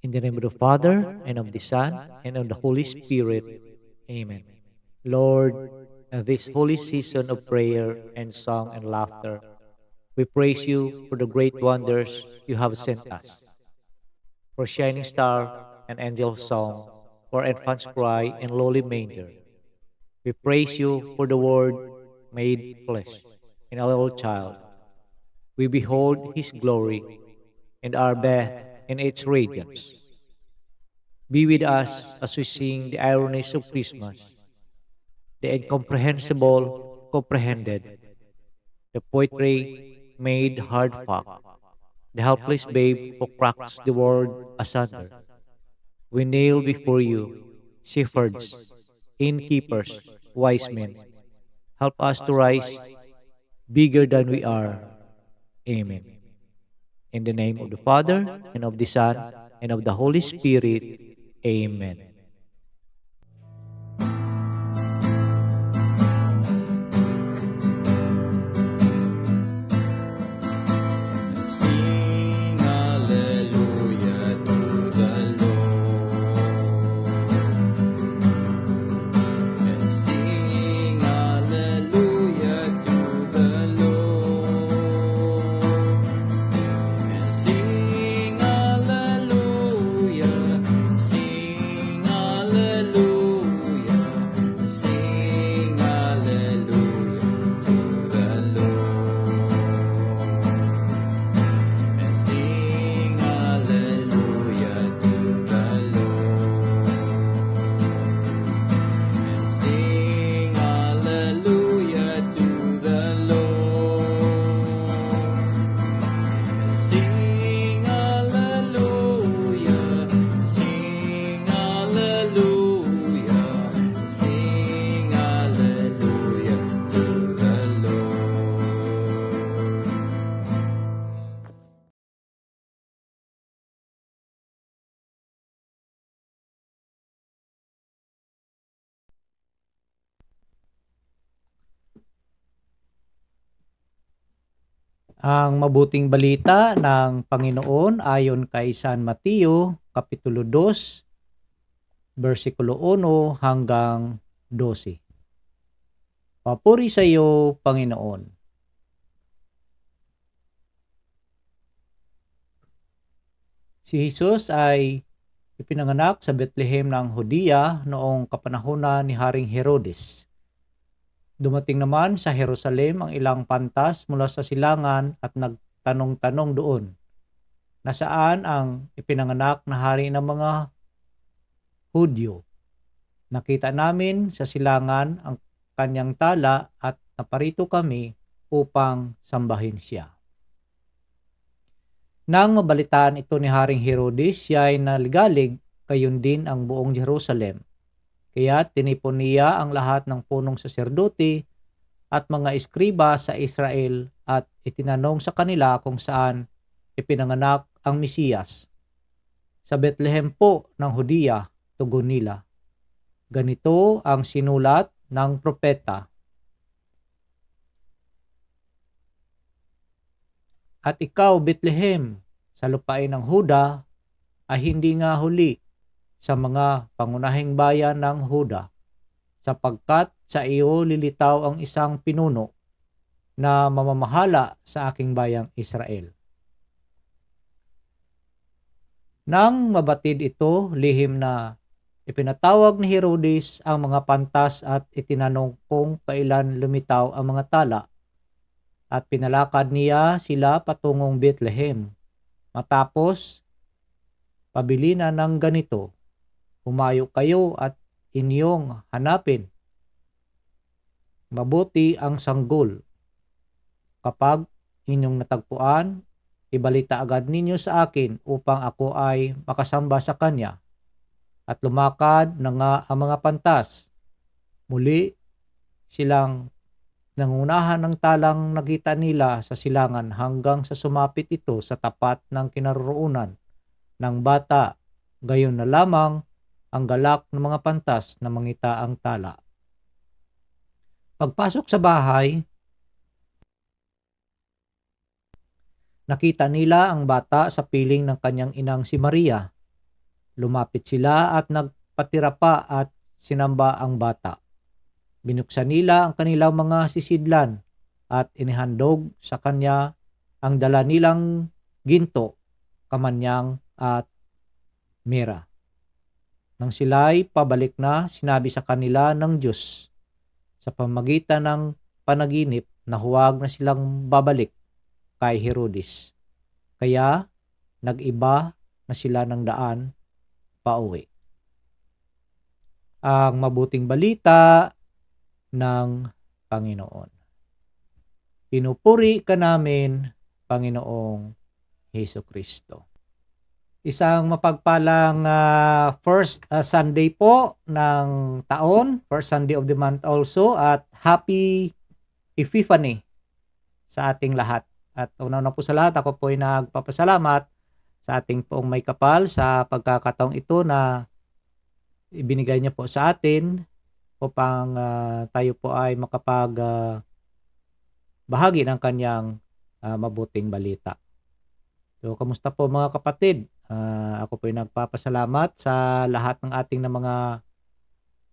In the name of the Father, and of the Son, and of the Holy Spirit. Amen. Lord, in this holy season of prayer and song and laughter, we praise you for the great wonders you have sent us, for shining star and angel song, for infant's cry and lowly manger. We praise you for the Word made flesh in a little child. We behold his glory and are bathed in its radiance. Be with us as we sing the ironies of Christmas, the incomprehensible comprehended, the poetry made hard fact, the helpless babe who cracks the world asunder. We kneel before you, shepherds, innkeepers, wise men. Help us to rise bigger than we are. Amen. In the name of the Father, and of the Son, and of the Holy Spirit. Amen. Sing hallelujah to the Lord, and sing hallelujah to the Lord, and sing hallelujah, sing hallelujah, sing hallelujah to the Lord. And sing hallelujah to the Lord. And sing hallelujah to the Lord. And sing hallelujah, sing hallelujah, sing hallelujah to the Lord. Ang mabuting balita ng Panginoon ayon kay San Mateo, Kapitulo 2, versikulo 1 hanggang 12. Papuri sa iyo, Panginoon. Si Jesus ay ipinanganak sa Bethlehem ng Hudiya noong kapanahunan ni Haring Herodes. Dumating naman sa Jerusalem ang ilang pantas mula sa silangan at nagtanong-tanong doon, nasaan ang ipinanganak na hari ng mga Hudyo. Nakita namin sa silangan ang kanyang tala at naparito kami upang sambahin siya. Nang mabalitaan ito ni Haring Herodes, siya ay naligalig, gayon din ang buong Jerusalem. Kaya tinipon niya ang lahat ng punong saserdote at mga eskriba sa Israel at itinanong sa kanila kung saan ipinanganak ang Mesiyas. Sa Bethlehem po ng Hudiya, tugon nila. Ganito ang sinulat ng propeta. At ikaw, Bethlehem, sa lupain ng Huda, ay hindi nga huli sa mga pangunahing bayan ng Huda, sapagkat sa iyo lilitaw ang isang pinuno na mamamahala sa aking bayang Israel. Nang mabatid ito, lihim na ipinatawag ni Herodes ang mga pantas at itinanong kung kailan lumitaw ang mga tala, at pinalakad niya sila patungong Bethlehem. Matapos pabili na ng ganito, humayo kayo at inyong hanapin mabuti ang sanggol. Kapag inyong natagpuan, ibalita agad ninyo sa akin upang ako ay makasamba sa kanya. At lumakad na nga ang mga pantas. Muli silang nangunahan ng talang nakita nila sa silangan hanggang sa sumapit ito sa tapat ng kinaroroonan ng bata. Gayon na lamang ang galak ng mga pantas na mangita ang tala. Pagpasok sa bahay, nakita nila ang bata sa piling ng kanyang inang si Maria, Lumapit sila at nagpatira pa at sinamba ang bata. Binuksan nila ang kanilang mga sisidlan at inihandog sa kanya ang dala nilang ginto, kamanyang at mira. Nang sila'y pabalik na, sinabi sa kanila ng Diyos sa pamagitan ng panaginip na huwag na silang babalik kay Herodes. Kaya nag-iba na sila ng daan pauwi. Ang mabuting balita ng Panginoon. Pinupuri ka namin, Panginoong Hesus Kristo. Isang mapagpalang first Sunday po ng taon, first Sunday of the month also, at Happy Epiphany sa ating lahat. At una na po sa lahat, ako po ay nagpapasalamat sa ating poong may kapal sa pagkakataong ito na ibinigay niya po sa atin upang tayo po ay bahagi ng kanyang mabuting balita. So, kamusta po mga kapatid? Ako po ay nagpapasalamat sa lahat ng ating na mga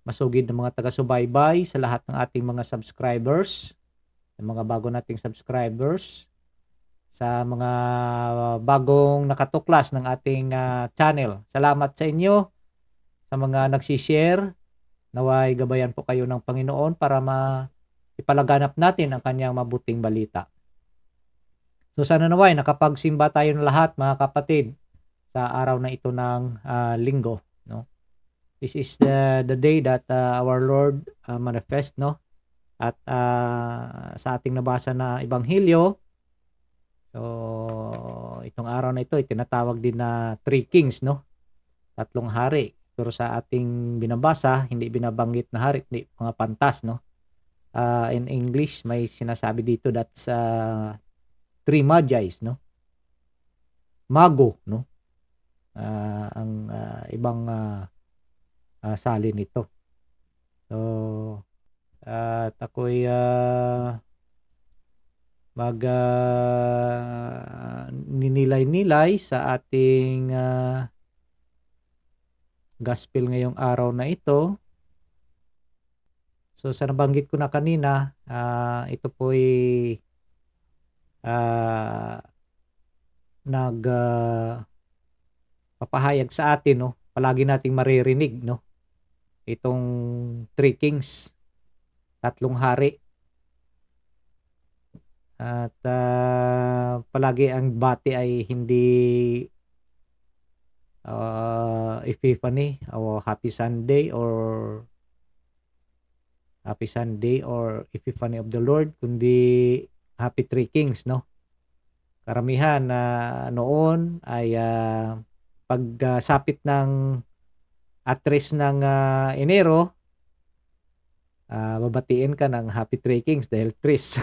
masugid na mga taga-subaybay, sa lahat ng ating mga subscribers, sa mga bago nating subscribers, sa mga bagong nakatuklas ng ating channel. Salamat sa inyo, sa mga nagsishare. Naway gabayan po kayo ng Panginoon para ipalaganap natin ang kanyang mabuting balita. So sana naway nakapagsimba tayo ng lahat mga kapatid sa araw na ito ng linggo, no? This is the day that our Lord manifest, no? At sa ating nabasa na ebanghelyo, so itong araw na ito ay tinatawag din na Three Kings, no? Tatlong hari. Pero sa ating binabasa, hindi binabanggit na hari, hindi mga pantas, no? In English, may sinasabi dito that's three magi's, no? Mago, no? Ang ibang salin nito. So, at ako'y ninilay-nilay sa ating gospel ngayong araw na ito. So sa nabanggit ko na kanina, ito po ay papahayag sa atin, no? Palagi nating maririnig, no? Itong Three Kings, tatlong hari. At palagi ang bati ay hindi Epiphany o Happy Sunday or Epiphany of the Lord, kundi Happy Three Kings, no? Karamihan noon ay pagsapit ng atres ng Enero, babatiin ka ng Happy Three Kings dahil tris.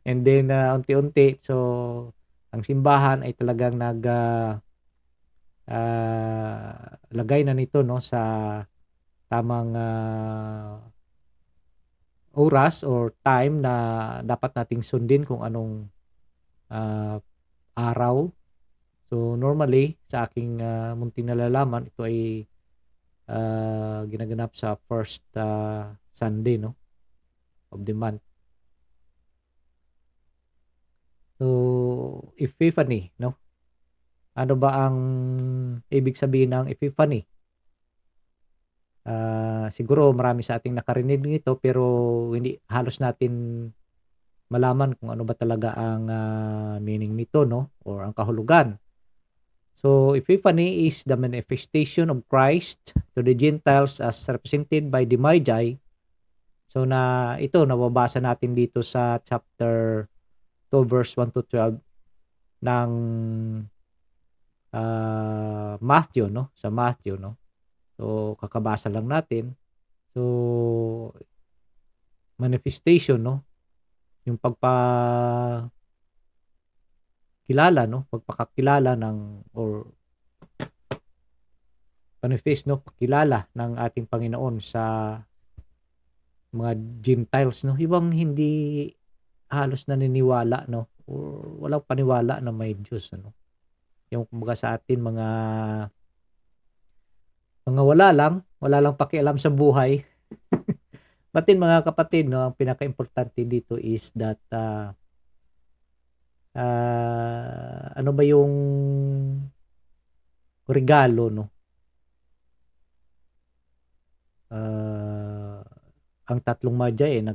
And then unti-unti, so ang simbahan ay talagang lagay na nito, no, sa tamang oras or time na dapat nating sundin kung anong araw. So normally sa aking munting nalalaman, ito ay ginaganap sa first Sunday, no, of the month. So Epiphany, no? Ano ba ang ibig sabihin ng Epiphany? Siguro marami sa ating nakarinig nito pero hindi halos natin malaman kung ano ba talaga ang meaning nito, no? Or ang kahulugan. So Epiphany is the manifestation of Christ to the Gentiles as represented by the Magi. So ito nababasa natin dito sa chapter 2 verse 1 to 12 ng Matthew, no? Sa Matthew, no? So kakabasa lang natin. So manifestation, no? Yung pagpakilala, no? Pagpakakilala ng or manifest, no? Pakilala ng ating Panginoon sa mga Gentiles, no? Ibang hindi halos naniniwala, no? Or walang paniwala na may Diyos, ano? Yung kumbaga sa atin mga mga wala lang pakialam sa buhay. But din mga kapatid, no, ang pinaka-importante dito is that ano ba yung regalo, no? Ang tatlong magi ay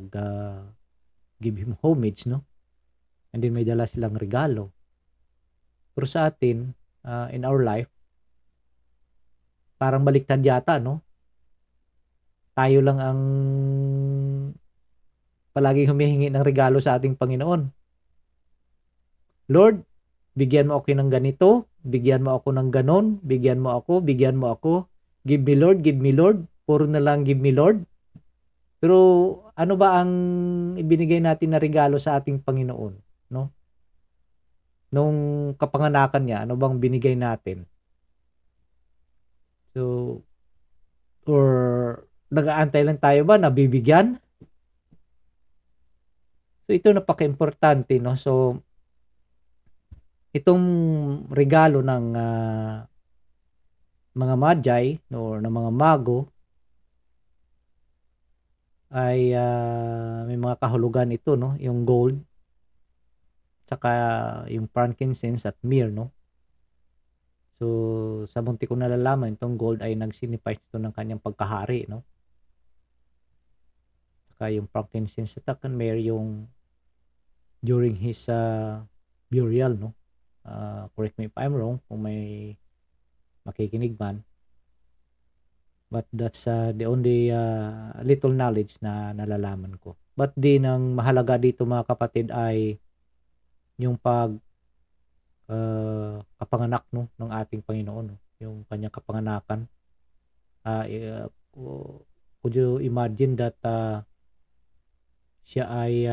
give him homage, no? And then may dala silang regalo. Pero sa atin, in our life, parang baliktad yata, no? Tayo lang ang palaging humihingi ng regalo sa ating Panginoon. Lord, bigyan mo ako ng ganito, bigyan mo ako ng ganon, bigyan mo ako, bigyan mo ako. Give me Lord, give me Lord. Puro na lang give me Lord. Pero ano ba ang ibinigay natin na regalo sa ating Panginoon, no? Nung kapanganakan niya, ano bang binigay natin? So, or nag-aantay lang tayo ba na bibigyan? So, ito napaka-importante, no? So, itong regalo ng mga magi or ng mga mago ay may mga kahulugan ito, no? Yung gold, tsaka yung frankincense at myrrh, no? So, sa munti kong nalalaman, itong gold ay nag-signifies ito ng kanyang pagkahari, no? Tsaka yung frankincense at myrrh yung during his burial, no? Correct me if I'm wrong, kung may makikinig man. But that's the only little knowledge na nalalaman ko. But din ang mahalaga dito mga kapatid ay yung kapanganak, no, ng ating Panginoon, no? Yung kanyang kapanganakan. Could you imagine that siya ay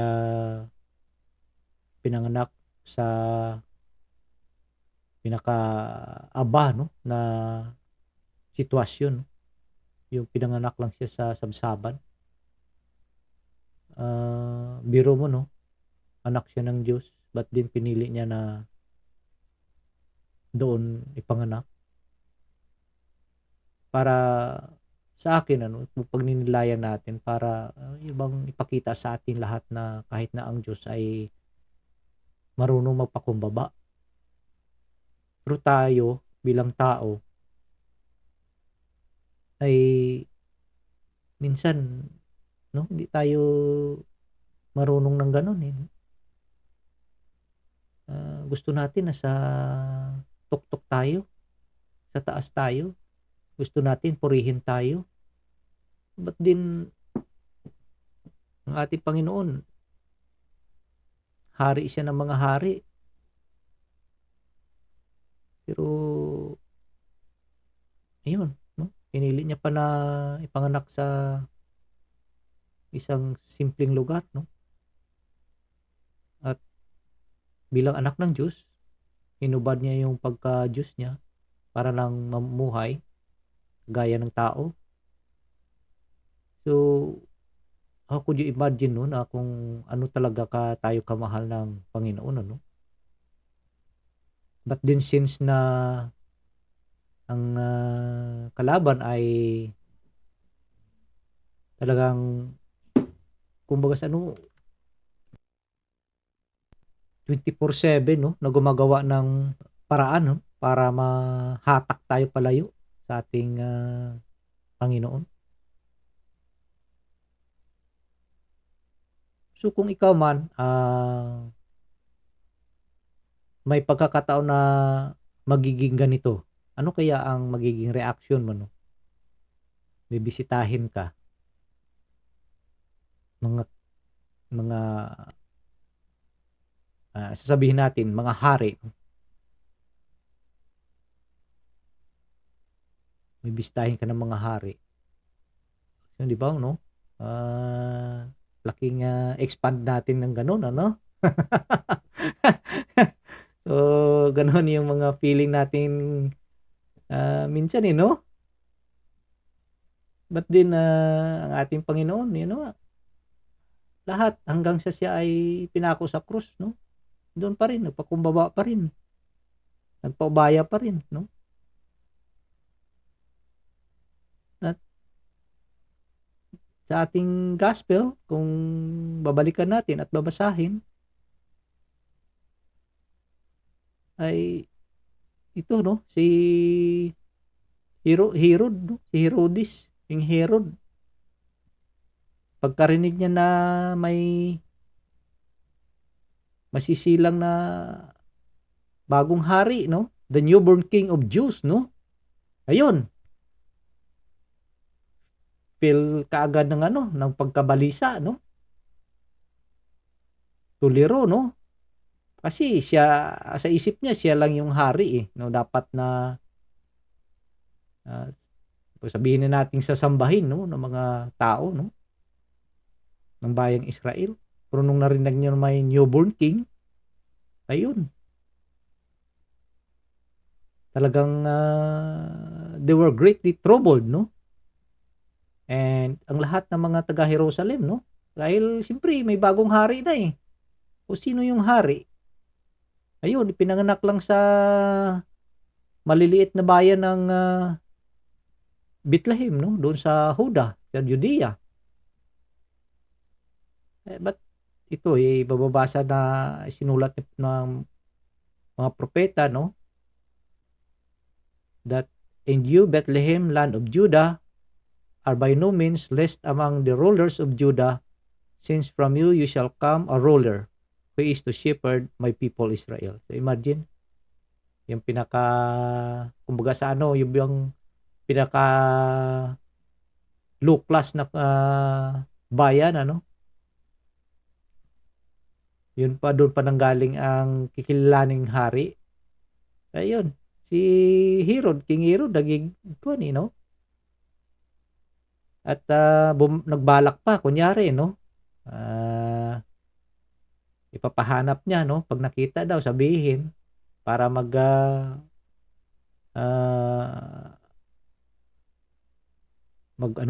pinanganak sa pinaka-aba, no, na sitwasyon, no? Yung pinanganak lang siya sa sabsaban. Biro mo, no, anak siya ng Diyos, but din pinili niya na doon ipanganak para sa akin, ano, pag ninilayan natin para ibang ipakita sa atin lahat na kahit na ang Diyos ay marunong magpakumbaba, pero tayo bilang tao ay minsan, no, hindi tayo marunong ng ganun, eh. Gusto natin na sa tuktok tayo, sa taas tayo. Gusto natin purihin tayo. Ba't din ang ating Panginoon, hari siya ng mga hari. Pero, ayun, no? Pinili niya pa na ipanganak sa isang simpleng lugar, no? At bilang anak ng Diyos, hinubad niya yung pagka-Diyos niya para lang mamuhay gaya ng tao. So, how could you imagine, no, na kung ano talaga tayo kamahal ng Panginoon, ano? But din since na ang kalaban ay talagang kumbaga sa ano 24/7, no, na gumagawa ng paraan, no, para mahatak tayo palayo sa ating Panginoon. So kung ikaw man may pagkakataon na magiging ganito, ano kaya ang magiging reaction mo, no? Bibisitahin ka, mga sasabihin natin mga hari, no? Bibisitahin ka ng mga hari. So, di ba, no? Laking expand natin ng ganun, ano? So, ganun yung mga feeling natin minsan, no? But din ang ating Panginoon, you know, lahat hanggang siya ay pinako sa krus, no? Doon pa rin, nagpakumbaba pa rin. Nagpaubaya pa rin, no? sa ating gospel, kung babalikan natin at babasahin, ay ito, no, si Herod, no, si Herodes, yung Herod. Pagkarinig niya na may masisilang na bagong hari, no, the newborn king of Jews, no, ayun, feel kaagad ng pagkabalisa, no, tuliro, no, kasi siya, sa isip niya, siya lang yung hari, no, dapat na uh, sabihin na nating sasambahin, no, ng mga tao, no, ng bayang Israel. Pero nung narinig niya may newborn king, ayun, talagang they were greatly troubled, no, and ang lahat ng mga taga Jerusalem, no, dahil siyempre may bagong hari na o sino yung hari? Ayun, ipinanganak lang sa maliliit na bayan ng Bethlehem, no, doon sa Huda, sa Judea. But ito bababasa na sinulat ng mga propeta, no, that "And you, Bethlehem, land of Judah, are by no means least among the rulers of Judah, since from you shall come a ruler, who is to shepherd my people Israel." So imagine, yung kumbaga sa yung pinaka low class na bayan, yun pa, doon pa nanggaling ang kikilaning hari. Ayun, si King Herod, naging no? At nagbalak pa, kunyari, no? Ipapahanap niya, no? Pag nakita daw, sabihin, para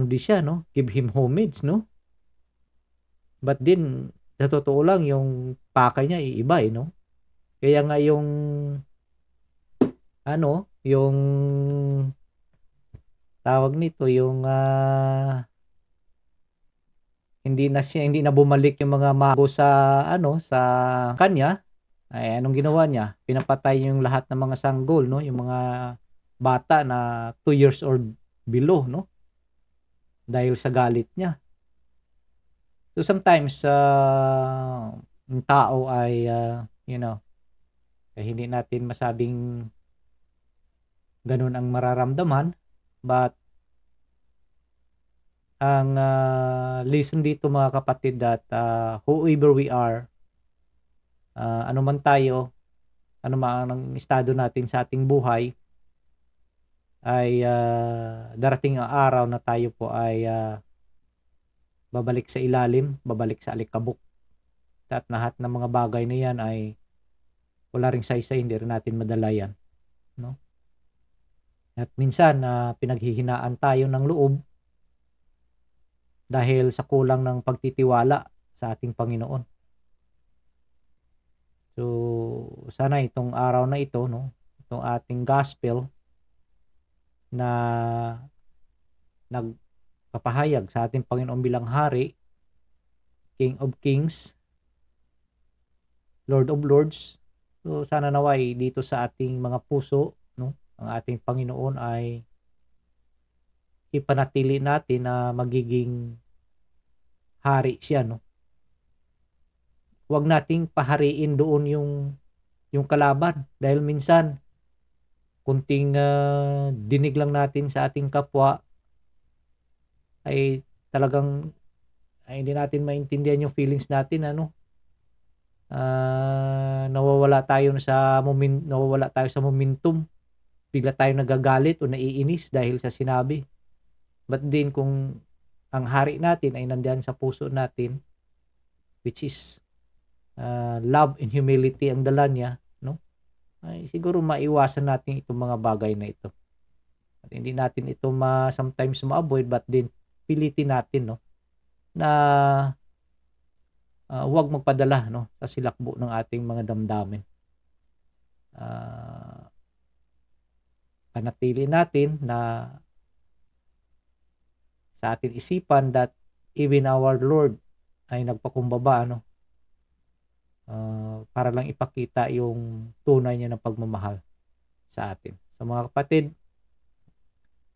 di siya, no? Give him homage, no? But din, sa totoo lang, yung pakay niya iiba, no? Kaya nga yung yung tawag nito, yung hindi na bumalik yung mga mago sa sa kanya. Ay anong ginawa niya? Pinapatay yung lahat ng mga sanggol, no? Yung mga bata na 2 years old below, no? Dahil sa galit niya. So sometimes yung tao ay hindi natin masabing ganun ang mararamdaman, but ang lesson dito, mga kapatid, that whoever we are, ano man tayo, ano man ang estado natin sa ating buhay, ay darating ang araw na tayo po ay babalik sa ilalim, babalik sa alikabok. At lahat ng mga bagay na yan ay wala ring saysay, hindi rin natin madala yan, no? At minsan pinaghihinaan tayo ng loob dahil sa kulang ng pagtitiwala sa ating Panginoon. So sana itong araw na ito, no, itong ating gospel na nagpapahayag sa ating Panginoon bilang Hari, King of Kings, Lord of Lords. So sana naway dito sa ating mga puso, no, ang ating Panginoon ay ipanatili natin na magiging hari siya, no. Huwag nating pahariin doon yung kalaban, dahil minsan kunting dinig lang natin sa ating kapwa ay talagang hindi natin maintindihan yung feelings natin, nawawala tayo sa momentum, bigla tayong nagagalit o naiinis dahil sa sinabi. But din kung ang hari natin ay nandiyan sa puso natin, which is love and humility ang dala niya, no, ay siguro maiwasan natin itong mga bagay na ito. At hindi natin ito sometimes ma-avoid, but din pilitin natin, no, na huwag magpadala, no, sa silakbo ng ating mga damdamin. Panatili natin na sa ating isipan that even our Lord ay nagpakumbaba, ano, para lang ipakita yung tunay niya ng pagmamahal sa atin. Sa mga kapatid,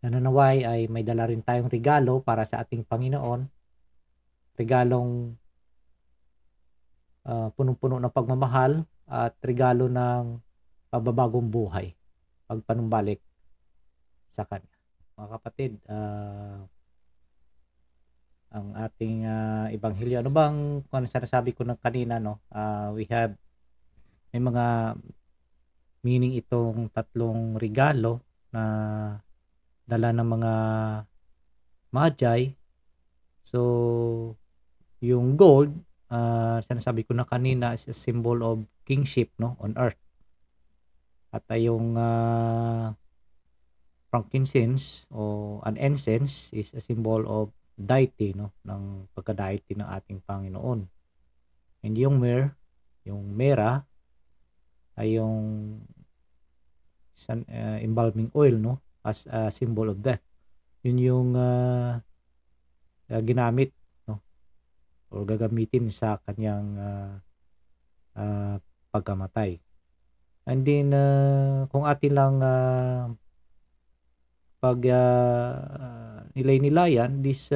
nananaway ay may dala rin tayong regalo para sa ating Panginoon. Regalong punong-puno ng pagmamahal at regalo ng pababagong buhay, pagpanumbalik sa Kanya. Mga kapatid, ang ating ebanghelyo, ano bang kung ano sinasabi ko ng kanina, no? May mga meaning itong tatlong regalo na dala ng mga magi. So, yung gold, sinasabi ko na kanina, is a symbol of kingship, no, on earth. At yung frankincense o an incense is a symbol of deity, no, ng pagka-deity ng ating Panginoon. And yung myrrh, yung myrrh ay yung embalming oil, no, as a symbol of death. Yun yung ginamit, no, o gagamitin sa kanyang pagkamatay. And then kung atin lang pag nilay-nilayan, this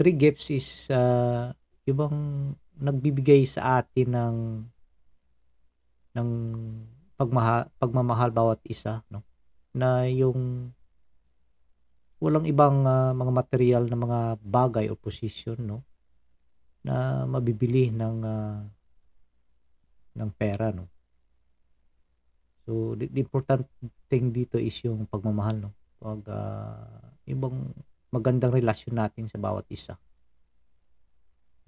three gifts is ibang nagbibigay sa atin ng pagmamahal bawat isa, no, na yung walang ibang mga material na mga bagay o position, no, na mabibili ng pera, no. So the important thing dito is yung pagmamahal, no, pag ibang magandang relasyon natin sa bawat isa.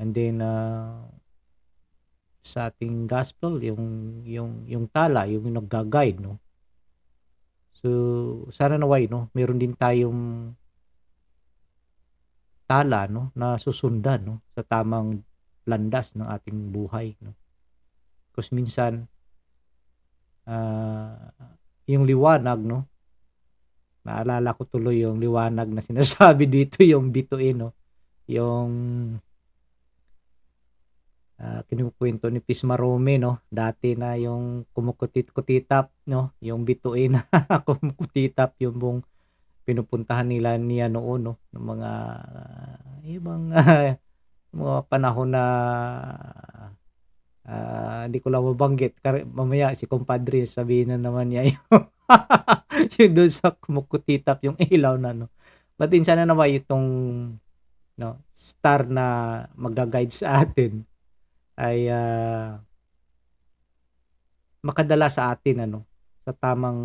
And then sa ating gospel, yung tala, yung nagga-guide, no. So sana naway, no, meron din tayong tala, no, na susundan, no, sa tamang landas ng ating buhay, no. Because minsan yung liwanag, no, naalala ko tuloy yung liwanag na sinasabi dito, yung bituin, no, yung kinukuwento ni Pismarome, no, dati na yung kumukutit-kutitap, no, yung bituin na kumukutitap yung buong pinupuntahan niya noon, no, ng mga ibang mga panahon na hindi ko lang mabanggit. Mamaya si kumpadre sabihin na naman niya yung doon sa kumukutitap yung ilaw na, no. But din sana naman itong, no, star na magga-guide sa atin ay makadala sa atin, ano, sa tamang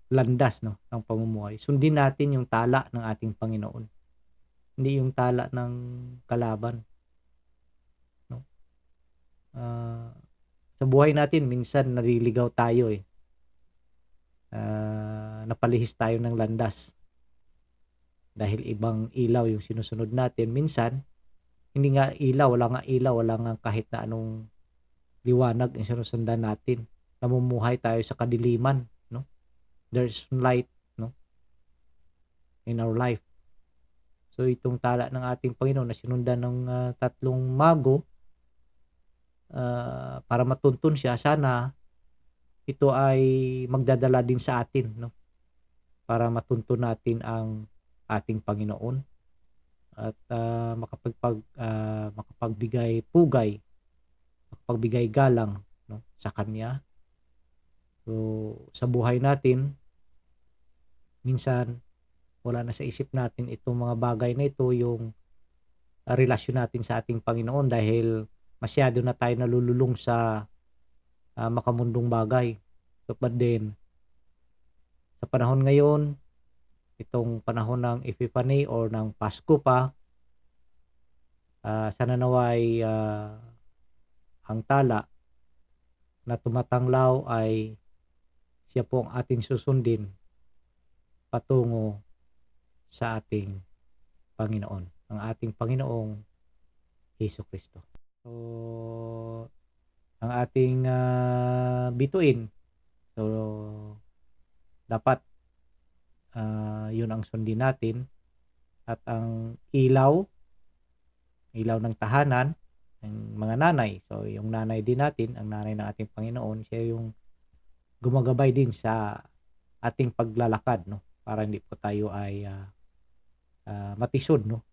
landas, no, ng pamumuhay. Sundin natin yung tala ng ating Panginoon, hindi yung tala ng kalaban, no. Sa buhay natin minsan naliligaw tayo, napalihis tayo ng landas dahil ibang ilaw yung sinusunod natin. Minsan hindi nga ilaw, wala nga kahit na anong liwanag ang sinusundan natin. Namumuhay tayo sa kadiliman, no. There's light, no, in our life. So itong tala ng ating Panginoon na sinundan ng tatlong mago, para matuntun siya, sana ito ay magdadala din sa atin, no, para matuntun natin ang ating Panginoon at makapagbigay pugay, makapagbigay galang, no, sa Kanya. So sa buhay natin minsan wala na sa isip natin itong mga bagay na ito, yung relasyon natin sa ating Panginoon, dahil masyado na tayo nalululong sa makamundong bagay. So but then sa panahon ngayon, itong panahon ng Epiphany or ng Pasko pa, sana naway ang tala na tumatanglaw ay siya po ang ating susundin patungo sa ating Panginoon, ang ating Panginoong Hesukristo. So ang ating bituin, so dapat Yun ang sundin natin. At ang ilaw ng tahanan, ng mga nanay. So, yung nanay din natin, ang nanay ng ating Panginoon, siya yung gumagabay din sa ating paglalakad, no? Para hindi po tayo ay matisod, no?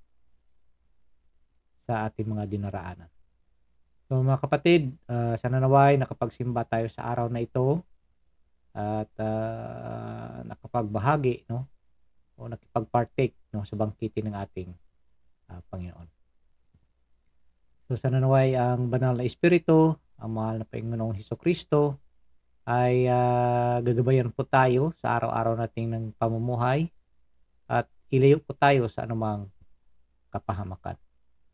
Sa ating mga dinaraanan. So, mga kapatid, sana naway nakapagsimba tayo sa araw na ito at nakapagbahagi, no? O nakipag-partake, no, sa bangkitin ng ating Panginoon. So sana naway ang banal na Espiritu, ang mahal na Panginoong Hesukristo ay gagabayan po tayo sa araw-araw nating ng pamumuhay at ilayo po tayo sa anumang kapahamakan.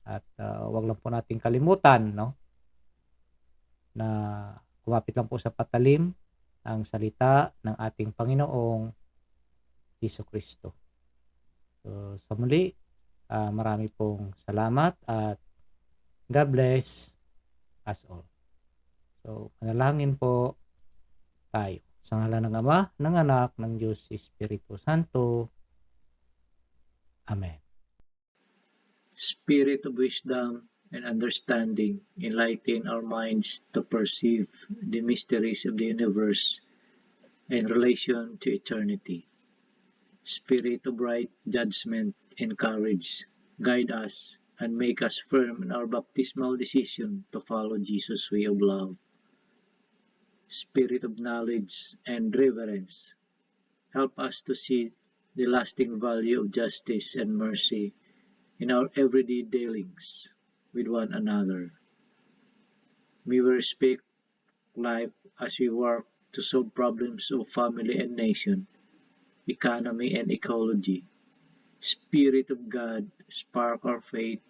At wag lang po nating kalimutan, no, na kumapit lang po sa patalim ang salita ng ating Panginoong Hesukristo. So sa muli, marami pong salamat at God bless us all. So, manalangin po tayo. Sa ngalan ng Ama, ng Anak, ng Diyos Espiritu Santo. Amen. Spirit of wisdom and understanding, enlighten our minds to perceive the mysteries of the universe in relation to eternity. Spirit of right judgment and courage, guide us and make us firm in our baptismal decision to follow Jesus' way of love. Spirit of knowledge and reverence, help us to see the lasting value of justice and mercy in our everyday dealings with one another. May we respect life as we work to solve problems of family and nation, economy and ecology. Spirit of God, spark our faith,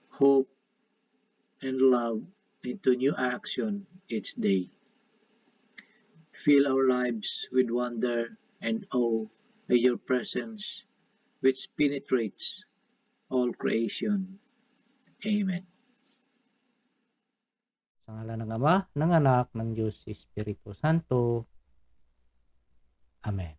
hope, and love into new action each day. Fill our lives with wonder and awe by your presence, which penetrates all creation. Amen. Sa ngalan ng Ama, ng Anak, ng Diyos Espiritu Santo. Amen.